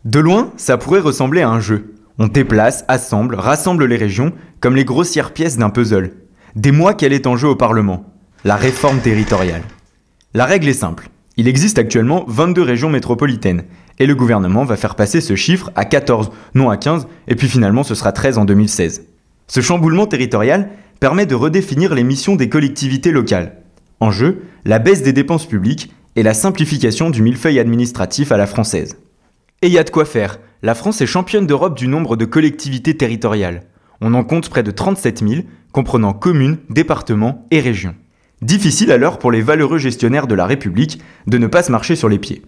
De loin, ça pourrait ressembler à un jeu. On déplace, assemble, rassemble les régions comme les grossières pièces d'un puzzle. Des mois qu'elle est en jeu au Parlement. La réforme territoriale. La règle est simple. Il existe actuellement 22 régions métropolitaines. Et le gouvernement va faire passer ce chiffre à 14, non à 15, et puis finalement ce sera 13 en 2016. Ce chamboulement territorial permet de redéfinir les missions des collectivités locales. En jeu, la baisse des dépenses publiques et la simplification du millefeuille administratif à la française. Et il y a de quoi faire. La France est championne d'Europe du nombre de collectivités territoriales. On en compte près de 37 000, comprenant communes, départements et régions. Difficile alors pour les valeureux gestionnaires de la République de ne pas se marcher sur les pieds.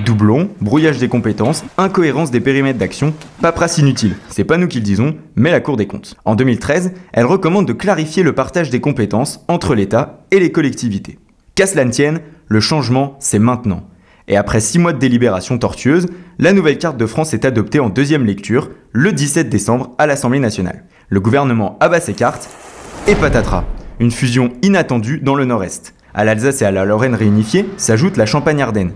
Doublons, brouillage des compétences, incohérence des périmètres d'action, paperasse inutile. C'est pas nous qui le disons, mais la Cour des comptes. En 2013, elle recommande de clarifier le partage des compétences entre l'État et les collectivités. Qu'à cela ne tienne, le changement, c'est maintenant. Et après 6 mois de délibération tortueuse, la nouvelle carte de France est adoptée en deuxième lecture, le 17 décembre, à l'Assemblée nationale. Le gouvernement abat ses cartes, et patatras, une fusion inattendue dans le Nord-Est. À l'Alsace et à la Lorraine réunifiées s'ajoute la Champagne-Ardenne.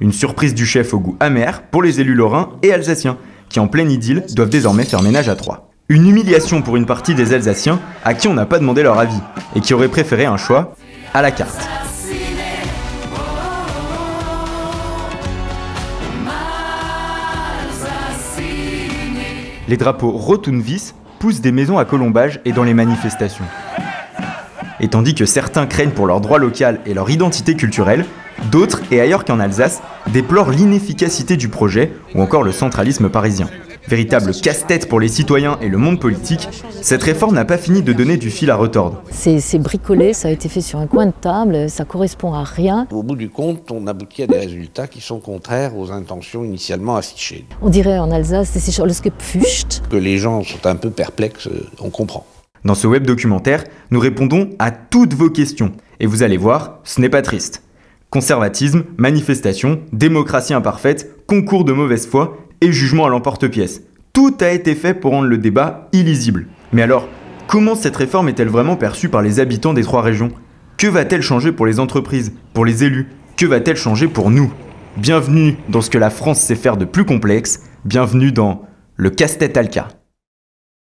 Une surprise du chef au goût amer pour les élus lorrains et alsaciens, qui en pleine idylle doivent désormais faire ménage à 3. Une humiliation pour une partie des Alsaciens à qui on n'a pas demandé leur avis, et qui auraient préféré un choix à la carte. Les drapeaux Rot-und-Wiss poussent des maisons à colombage et dans les manifestations. Et tandis que certains craignent pour leur droit local et leur identité culturelle, d'autres, et ailleurs qu'en Alsace, déplorent l'inefficacité du projet ou encore le centralisme parisien. Véritable casse-tête pour les citoyens et le monde politique, cette réforme n'a pas fini de donner du fil à retordre. C'est bricolé, ça a été fait sur un coin de table, ça correspond à rien. Au bout du compte, on aboutit à des résultats qui sont contraires aux intentions initialement affichées. On dirait en Alsace, c'est alles gepfuscht. Que les gens sont un peu perplexes, on comprend. Dans ce web documentaire, nous répondons à toutes vos questions. Et vous allez voir, ce n'est pas triste. Conservatisme, manifestation, démocratie imparfaite, concours de mauvaise foi et jugement à l'emporte-pièce. Tout a été fait pour rendre le débat illisible. Mais alors, comment cette réforme est-elle vraiment perçue par les habitants des 3 régions? Que va-t-elle changer pour les entreprises, pour les élus? Que va-t-elle changer pour nous? Bienvenue dans ce que la France sait faire de plus complexe. Bienvenue dans le casse-tête Alka.